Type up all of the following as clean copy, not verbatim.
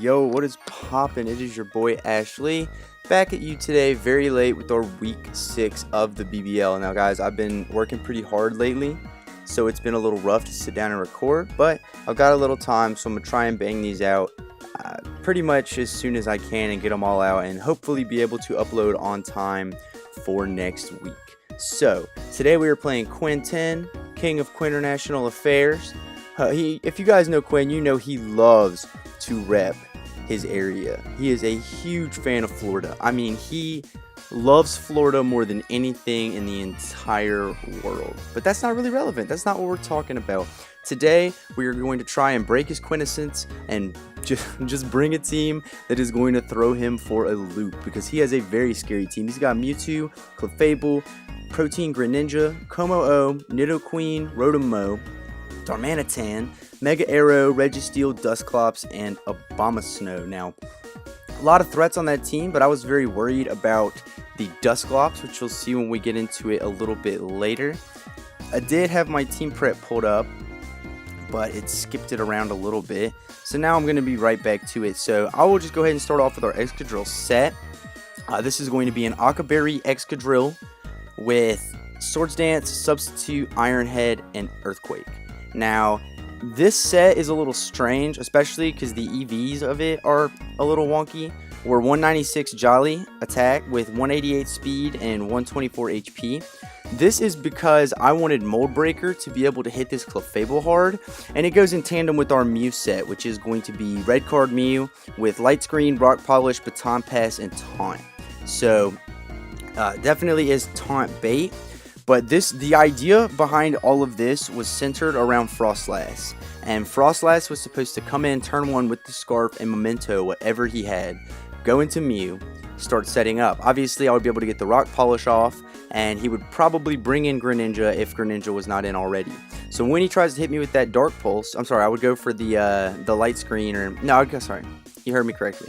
Yo, what is poppin'? It is your boy Ashley back at you today, very late with our week 6 of the BBL. Now, guys, I've been working pretty hard lately, so it's been a little rough to sit down and record, but I've got a little time, so I'm gonna try and bang these out pretty much as soon as I can and get them all out, and hopefully be able to upload on time for next week. So today we are playing Quinn, King of Quinternational Affairs. If you guys know Quinn, you know he loves to rep his area. He is a huge fan of Florida. I mean, he loves Florida more than anything in the entire world. But that's not really relevant. That's not what we're talking about. Today, we are going to try and break his quintessence and just bring a team that is going to throw him for a loop, because he has a very scary team. He's got Mewtwo, Clefable, Protein Greninja, Como-O, Nidoqueen, Rotom-Mow, Darmanitan, Mega Arrow, Registeel, Dusclops, and Abomasnow. Now, a lot of threats on that team, but I was very worried about the Dusclops, which you'll see when we get into it a little bit later. I did have my team prep pulled up, but it skipped it around a little bit. So now I'm going to be right back to it. So I will just go ahead and start off with our Excadrill set. This is going to be an Akaberry Excadrill with Swords Dance, Substitute, Iron Head, and Earthquake. Now, this set is a little strange, especially because the EVs of it are a little wonky. We're 196 Jolly attack with 188 speed and 124 HP. This is because I wanted Mold Breaker to be able to hit this Clefable hard, and it goes in tandem with our Mew set, which is going to be Red Card Mew with Light Screen, Rock Polish, Baton Pass, and Taunt. So, definitely is Taunt bait. But the idea behind all of this was centered around Frostlass. And Frostlass was supposed to come in turn 1 with the Scarf and Memento, whatever he had, go into Mew, start setting up. Obviously, I would be able to get the Rock Polish off, and he would probably bring in Greninja if Greninja was not in already. So when he tries to hit me with that Dark Pulse, I'm sorry, I would go for the Light Screen, or no, sorry, you heard me correctly.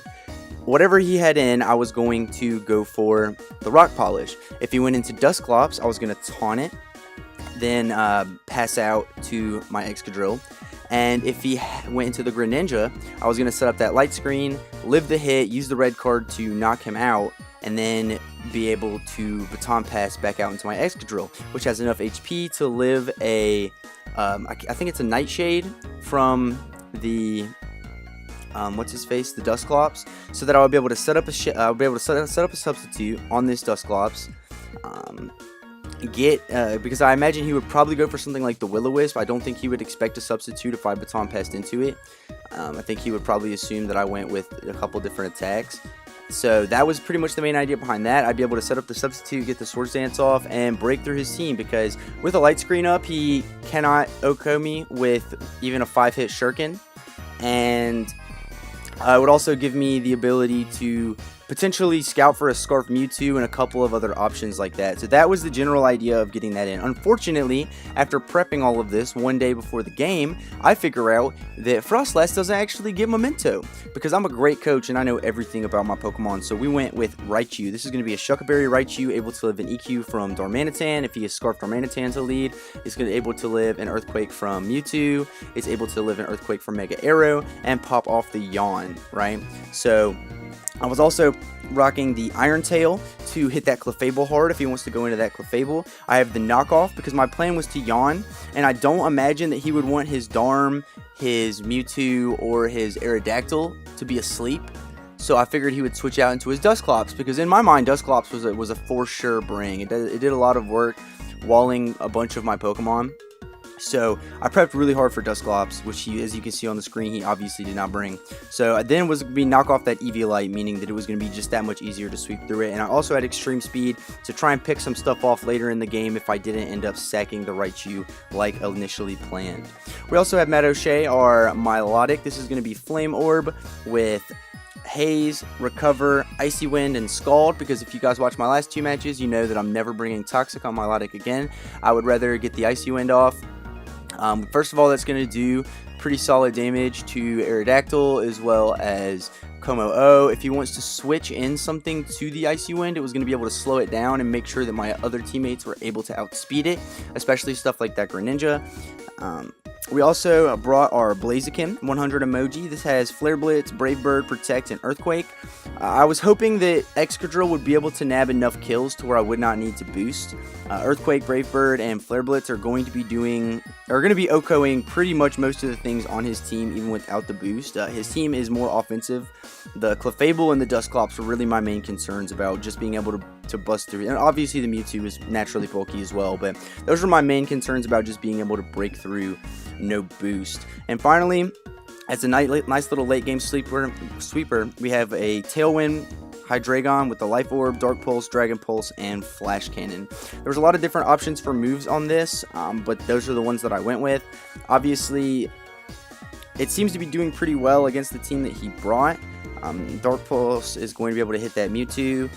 Whatever he had in, I was going to go for the Rock Polish. If he went into Dusclops, I was going to taunt it, then pass out to my Excadrill. And if he went into the Greninja, I was going to set up that Light Screen, live the hit, use the red card to knock him out, and then be able to Baton Pass back out into my Excadrill, which has enough HP to live a, I think it's a Nightshade from the... what's his face, the Dusclops, so that I would be able to set up a set up a substitute on this Dusclops. Because I imagine he would probably go for something like the Will-O-Wisp. I don't think he would expect a substitute if I Baton Passed into it. I think he would probably assume that I went with a couple different attacks. So that was pretty much the main idea behind that. I'd be able to set up the substitute, get the Swords Dance off, and break through his team, because with a Light Screen up, he cannot OHKO me with even a 5-hit Shuriken. And it would also give me the ability to potentially scout for a Scarf Mewtwo and a couple of other options like that. So that was the general idea of getting that in. Unfortunately, after prepping all of this one day before the game, I figure out that Frostlass doesn't actually get Memento, because I'm a great coach and I know everything about my Pokemon. So we went with Raichu. This is going to be a Shuckleberry Raichu, able to live an EQ from Darmanitan. If he is Scarf Darmanitan to lead, it's going to be able to live an Earthquake from Mewtwo. It's able to live an Earthquake from Mega Arrow and pop off the Yawn, right? So I was also rocking the Iron Tail to hit that Clefable hard if he wants to go into that Clefable. I have the knockoff because my plan was to Yawn, and I don't imagine that he would want his Darm, his Mewtwo, or his Aerodactyl to be asleep. So I figured he would switch out into his Dusclops, because in my mind, Dusclops was a for sure bring. It did a lot of work walling a bunch of my Pokemon. So I prepped really hard for Dusclops, which he, as you can see on the screen, he obviously did not bring. So I then was going to knock off that Eviolite, meaning that it was going to be just that much easier to sweep through it. And I also had Extreme Speed to try and pick some stuff off later in the game if I didn't end up sacking the Raichu like initially planned. We also have Madoche, our Milotic. This is going to be Flame Orb with Haze, Recover, Icy Wind, and Scald, because if you guys watch my last 2 matches, you know that I'm never bringing Toxic on Milotic again. I would rather get the Icy Wind off. First of all, that's going to do pretty solid damage to Aerodactyl as well as Como-O. If he wants to switch in something to the Icy Wind, it was going to be able to slow it down and make sure that my other teammates were able to outspeed it, especially stuff like that Greninja. We also brought our Blaziken 100 emoji. This has Flare Blitz, Brave Bird, Protect, and Earthquake. I was hoping that Excadrill would be able to nab enough kills to where I would not need to boost. Earthquake, Brave Bird, and Flare Blitz are going to be OHKOing pretty much most of the things on his team, even without the boost. His team is more offensive. The Clefable and the Dusclops were really my main concerns about just being able to bust through. And obviously the Mewtwo is naturally bulky as well, but those were my main concerns about just being able to break through, no boost. And finally, as a nice little late game sweeper, we have a Tailwind Hydreigon with the Life Orb, Dark Pulse, Dragon Pulse, and Flash Cannon. There was a lot of different options for moves on this, but those are the ones that I went with. Obviously, it seems to be doing pretty well against the team that he brought. Dark Pulse is going to be able to hit that Mewtwo.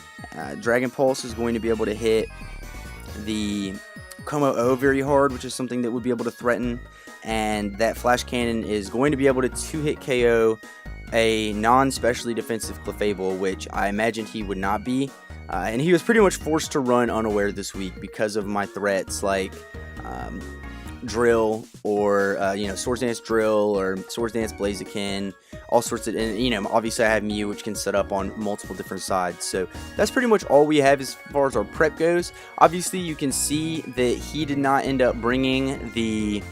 Dragon Pulse is going to be able to hit the Como-O very hard, which is something that would be able to threaten. And that Flash Cannon is going to be able to 2-hit KO a non-specially defensive Clefable, which I imagined he would not be. And he was pretty much forced to run unaware this week because of my threats like Drill or, Swords Dance Drill or Swords Dance Blaziken, all sorts of, and, obviously I have Mew, which can set up on multiple different sides. So that's pretty much all we have as far as our prep goes. Obviously, you can see that he did not end up bringing the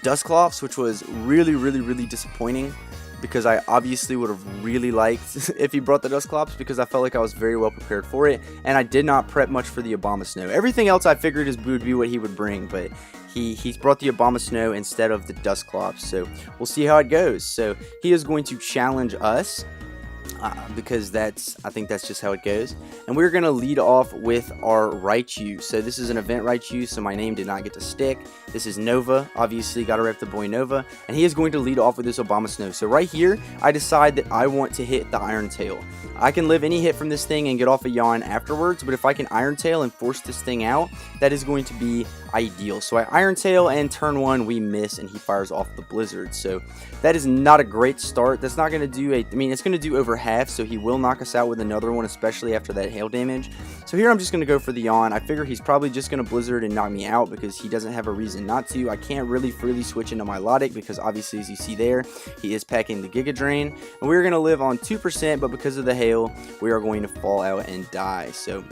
Dusclops, which was really disappointing, because I obviously would have really liked if he brought the Dusclops, because I felt like I was very well prepared for it, and I did not prep much for the Abomasnow. Everything else I figured would be what he would bring, but he's brought the Abomasnow instead of the Dusclops, so we'll see how it goes. So he is going to challenge us, because I think that's just how it goes. And we're going to lead off with our Raichu. So this is an event Raichu, so my name did not get to stick. This is Nova, obviously got to rep the boy Nova, and he is going to lead off with this Abomasnow. So right here, I decide that I want to hit the Iron Tail. I can live any hit from this thing and get off a yawn afterwards, but if I can Iron Tail and force this thing out, that is going to be ideal. So I Iron Tail, and turn one we miss, and he fires off the Blizzard. So that is not a great start. That's not going to do it's going to do over half, so he will knock us out with another one, especially after that hail damage. So here I'm just going to go for the yawn. I figure he's probably just going to Blizzard and knock me out because he doesn't have a reason not to. I can't really freely switch into my Milotic because obviously, as you see there, he is packing the Giga Drain, and we're going to live on 2%, but because of the hail, we are going to fall out and die. So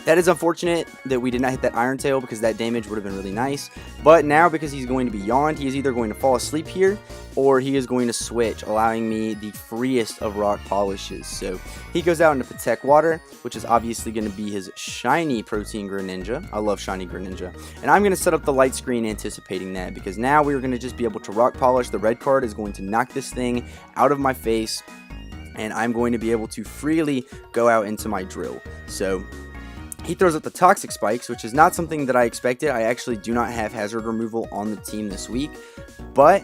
that is unfortunate that we did not hit that Iron Tail, because that damage would have been really nice. But now, because he's going to be yawned, he is either going to fall asleep here, or he is going to switch, allowing me the freest of rock polishes. So he goes out into Protect Water, which is obviously going to be his shiny Protein Greninja. I love shiny Greninja. And I'm going to set up the light screen anticipating that, because now we're going to just be able to rock polish. The red card is going to knock this thing out of my face, and I'm going to be able to freely go out into my drill. So he throws up the Toxic Spikes, which is not something that I expected. I actually do not have hazard removal on the team this week, but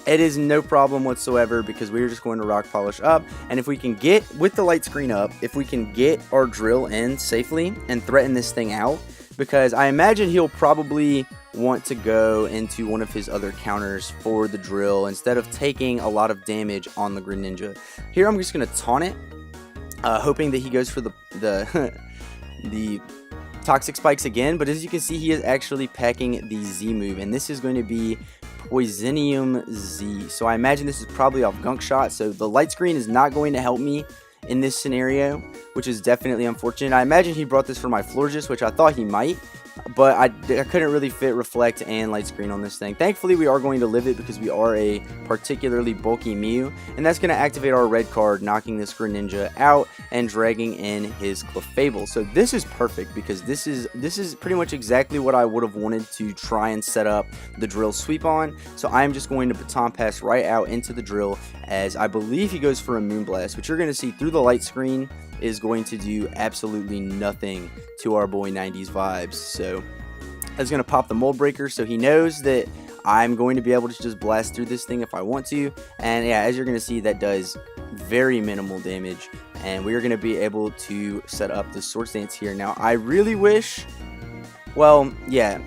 it is no problem whatsoever, because we're just going to rock polish up. And if we can get, with the light screen up, if we can get our drill in safely and threaten this thing out, because I imagine he'll probably want to go into one of his other counters for the drill instead of taking a lot of damage on the Greninja. Here I'm just going to taunt it, hoping that he goes for the the Toxic Spikes again, but as you can see, he is actually packing the Z move, and this is going to be Poisonium Z. So I imagine this is probably off Gunk Shot, so the light screen is not going to help me in this scenario, which is definitely unfortunate. I imagine he brought this for my Florges, which I thought he might, but I couldn't really fit Reflect and Light Screen on this thing. Thankfully, we are going to live it because we are a particularly bulky Mew, and that's going to activate our red card, knocking this Greninja out and dragging in his Clefable. So this is perfect, because this is pretty much exactly what I would have wanted to try and set up the drill sweep on. So I am just going to Baton Pass right out into the drill, as I believe he goes for a Moonblast, which you're going to see through the light screen is going to do absolutely nothing to our boy 90s vibes. So that's going to pop the Mold Breaker, so he knows that I'm going to be able to just blast through this thing if I want to. And yeah, as you're going to see, that does very minimal damage, and we are going to be able to set up the Swords Dance here. Now I really wish, well, yeah,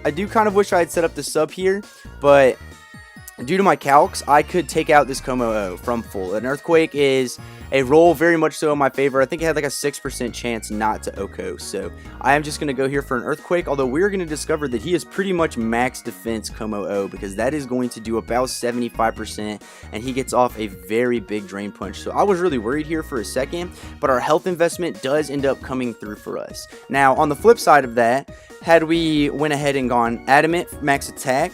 I do kind of wish I had set up the sub here, but due to my calcs, I could take out this Como-O from full. An Earthquake is a roll very much so in my favor. I think it had like a 6% chance not to OHKO. So I am just going to go here for an Earthquake, although we're going to discover that he is pretty much max defense Como-O, because that is going to do about 75%, and he gets off a very big Drain Punch. So I was really worried here for a second, but our health investment does end up coming through for us. Now, on the flip side of that, had we went ahead and gone Adamant Max Attack,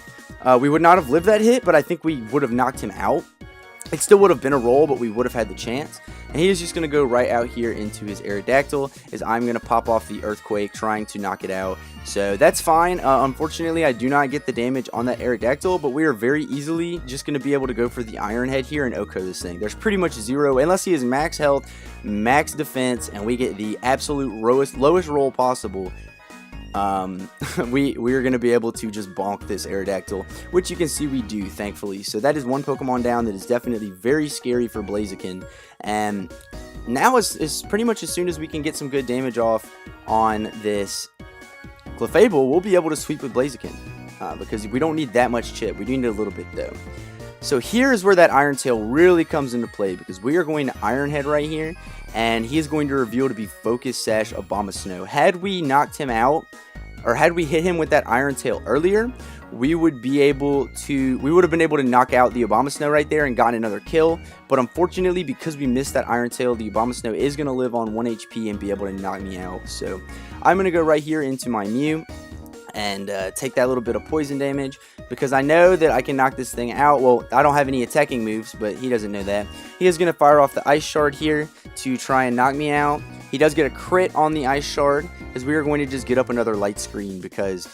we would not have lived that hit, but I think we would have knocked him out. It still would have been a roll, but we would have had the chance. And he is just going to go right out here into his Aerodactyl, as I'm going to pop off the Earthquake, trying to knock it out. So that's fine. Unfortunately, I do not get the damage on that Aerodactyl, but we are very easily just going to be able to go for the Iron Head here and OHKO this thing. There's pretty much zero, unless he is max health, max defense, and we get the absolute lowest roll possible. We are going to be able to just bonk this Aerodactyl, which you can see we do, thankfully. So that is one Pokemon down that is definitely very scary for Blaziken. And now is pretty much as soon as we can get some good damage off on this Clefable, we'll be able to sweep with Blaziken, because we don't need that much chip. We do need a little bit though. So here is where that Iron Tail really comes into play, because we are going to Iron Head right here, and he is going to reveal to be Focus Sash Abomasnow. Had we knocked him out, or had we hit him with that Iron Tail earlier, we would have been able to knock out the Abomasnow right there and gotten another kill. But unfortunately, because we missed that Iron Tail, the Abomasnow is going to live on 1 HP and be able to knock me out. So I'm going to go right here into my Mew and take that little bit of poison damage, because I know that I can knock this thing out. Well, I don't have any attacking moves, but he doesn't know that. He is going to fire off the Ice Shard here to try and knock me out. He does get a crit on the Ice Shard, as we are going to just get up another Light Screen, because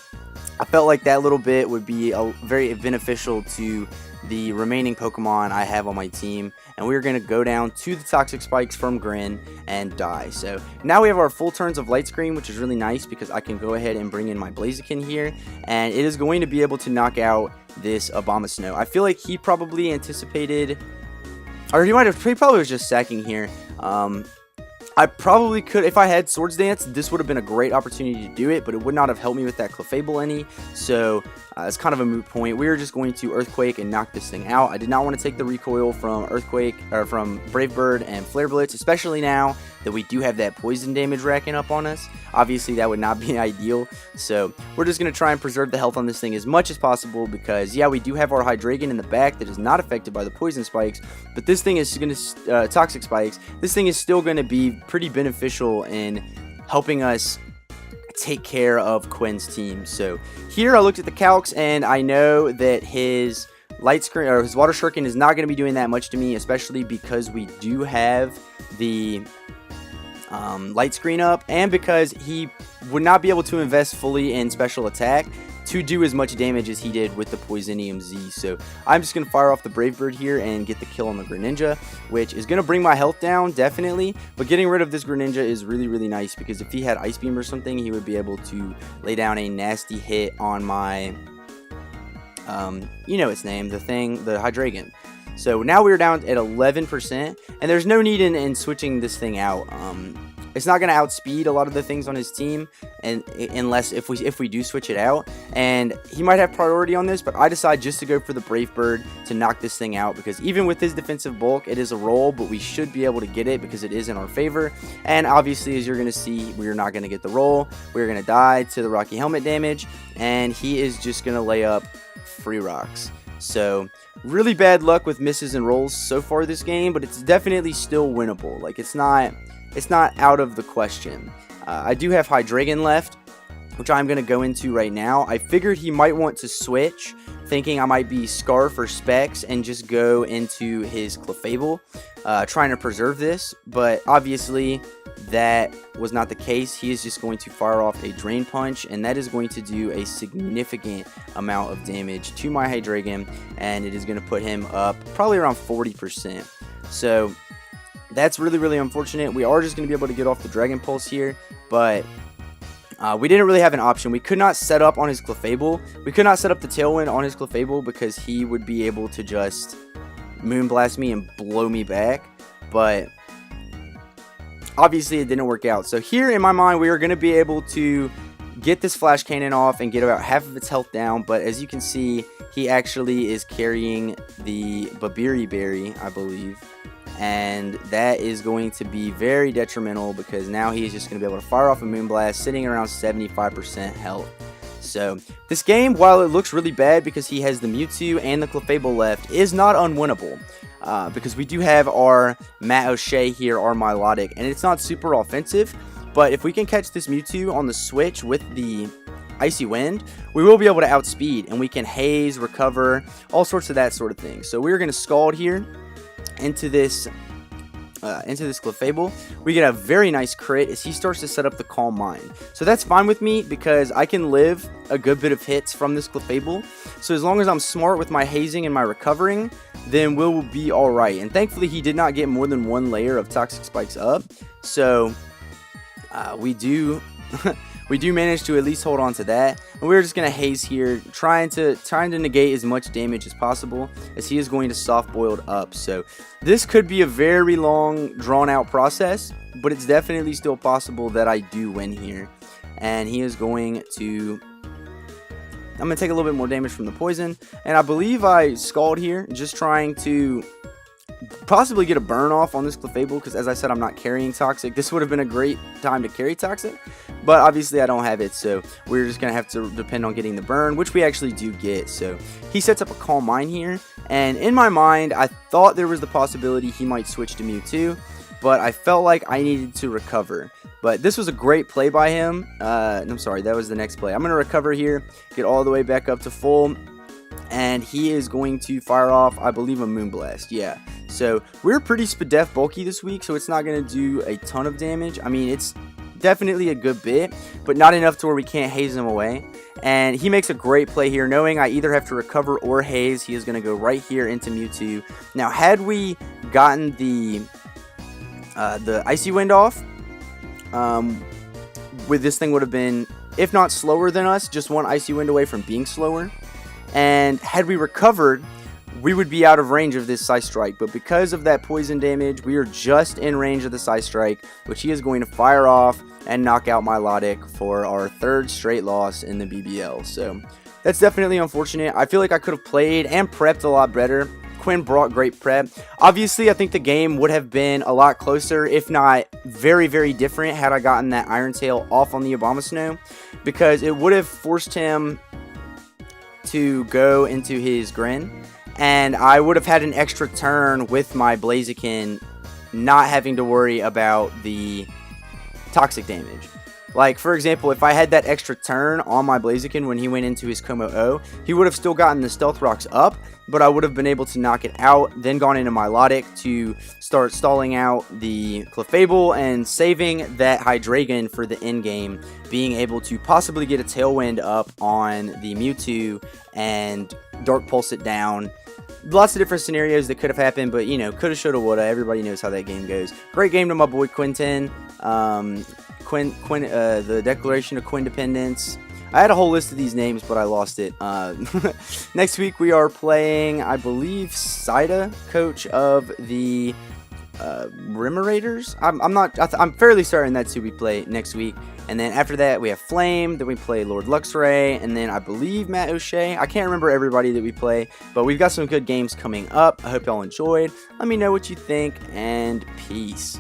I felt like that little bit would be very beneficial to the remaining Pokemon I have on my team, and we're going to go down to the Toxic Spikes from Grin and die. So now we have our full turns of Light Screen, which is really nice, because I can go ahead and bring in my Blaziken here, and it is going to be able to knock out this Abomasnow. I feel like he probably anticipated, or he probably was just sacking here. I probably could, if I had Swords Dance, this would have been a great opportunity to do it, but it would not have helped me with that Clefable any, so it's kind of a moot point. We are just going to Earthquake and knock this thing out. I did not want to take the recoil from Earthquake, or from Brave Bird and Flare Blitz, especially now that we do have that poison damage racking up on us. Obviously, that would not be ideal, so we're just going to try and preserve the health on this thing as much as possible, because, yeah, we do have our Hydreigon in the back that is not affected by the Poison Spikes, but this thing is going to, Toxic Spikes, this thing is still going to be pretty beneficial in helping us take care of Quinn's team. So here I looked at the calcs, and I know that his Light Screen, or his Water Shuriken, is not going to be doing that much to me, especially because we do have the Light Screen up, and because he would not be able to invest fully in Special Attack to do as much damage as he did with the Poisonium Z. So I'm just going to fire off the Brave Bird here and get the kill on the Greninja, which is going to bring my health down, definitely. But getting rid of this Greninja is really, really nice, because if he had Ice Beam or something, he would be able to lay down a nasty hit on my, you know its name, the Hydreigon. So now we're down at 11%, and there's no need in switching this thing out. It's not going to outspeed a lot of the things on his team, and unless if we do switch it out, and he might have priority on this, but I decide just to go for the Brave Bird to knock this thing out, because even with his defensive bulk, it is a roll, but we should be able to get it because it is in our favor. And obviously, as you're going to see, we are not going to get the roll. We're going to die to the Rocky Helmet damage, and he is just going to lay up free rocks. So really bad luck with misses and rolls so far this game, but it's definitely still winnable. Like, it's not out of the question. I do have Hydreigon left, which I'm going to go into right now. I figured he might want to switch, thinking I might be Scarf or Specs and just go into his Clefable, trying to preserve this, but obviously that was not the case. He is just going to fire off a Drain Punch, and that is going to do a significant amount of damage to my Hydreigon, and it is going to put him up probably around 40%. So that's really, really unfortunate. We are just going to be able to get off the Dragon Pulse here, but we didn't really have an option. We could not set up on his Clefable. We could not set up the Tailwind on his Clefable, because he would be able to just Moonblast me and blow me back, but obviously it didn't work out. So here in my mind, we are going to be able to get this Flash Cannon off and get about half of its health down, but as you can see, he actually is carrying the Babiri Berry, I believe. and that is going to be very detrimental because now he is just going to be able to fire off a Moonblast sitting around 75% health. So this game, while it looks really bad because he has the Mewtwo and the Clefable left, is not unwinnable. Because we do have our Matt O'Shea here, our Milotic, and it's not super offensive, but if we can catch this Mewtwo on the switch with the Icy Wind, we will be able to outspeed, and we can haze, recover, all sorts of that sort of thing. So we're going to Scald here into this Clefable. We get a very nice crit as he starts to set up the Calm Mind. So that's fine with me because I can live a good bit of hits from this Clefable. So as long as I'm smart with my hazing and my recovering, then we'll be alright. And thankfully he did not get more than one layer of Toxic Spikes up. So we do manage to at least hold on to that. And we're just going to haze here, trying to negate as much damage as possible as he is going to soft boiled up. So this could be a very long, drawn out process, but it's definitely still possible that I do win here. And he is going to... I'm going to take a little bit more damage from the poison. And I believe I Scald here, just trying to possibly get a burn off on this Clefable, because as I said, I'm not carrying Toxic. This would have been a great time to carry Toxic, but obviously I don't have it, so we're just going to have to depend on getting the burn, which we actually do get. So he sets up a Calm Mind here, and in my mind, I thought there was the possibility he might switch to Mewtwo, but I felt like I needed to recover. But this was a great play by him. I'm sorry, that was the next play. I'm going to recover here, get all the way back up to full, and he is going to fire off, I believe, a Moonblast. Yeah, so we're pretty Spadef bulky this week, so it's not going to do a ton of damage. I mean, it's definitely a good bit, but not enough to where we can't haze him away. And he makes a great play here, knowing I either have to recover or haze. He is going to go right here into Mewtwo. Now, had we gotten the Icy Wind off, with this thing would have been, if not slower than us, just one Icy Wind away from being slower. And had we recovered, we would be out of range of this Psy Strike. But because of that poison damage, we are just in range of the Psy Strike, which he is going to fire off and knock out Milotic for our third straight loss in the BBL. So that's definitely unfortunate. I feel like I could have played and prepped a lot better. Quinn brought great prep. Obviously, I think the game would have been a lot closer, if not very, very different, had I gotten that Iron Tail off on the Abomasnow, because it would have forced him to go into his Grin, and I would have had an extra turn with my Blaziken, not having to worry about the toxic damage. Like, for example, if I had that extra turn on my Blaziken when he went into his Como-O, he would have still gotten the Stealth Rocks up, but I would have been able to knock it out, then gone into Milotic to start stalling out the Clefable and saving that Hydreigon for the end game, being able to possibly get a Tailwind up on the Mewtwo and Dark Pulse it down. Lots of different scenarios that could have happened, but, you know, coulda, shoulda, woulda. Everybody knows how that game goes. Great game to my boy Quinton. The Declaration of Quindependence. I had a whole list of these names, but I lost it. Next week we are playing, I believe, Saida, coach of the Remorators. I'm fairly certain that's who we play next week. And then after that we have Flame. Then we play Lord Luxray, and then I believe Matt O'Shea. I can't remember everybody that we play, but we've got some good games coming up. I hope y'all enjoyed. Let me know what you think, and peace.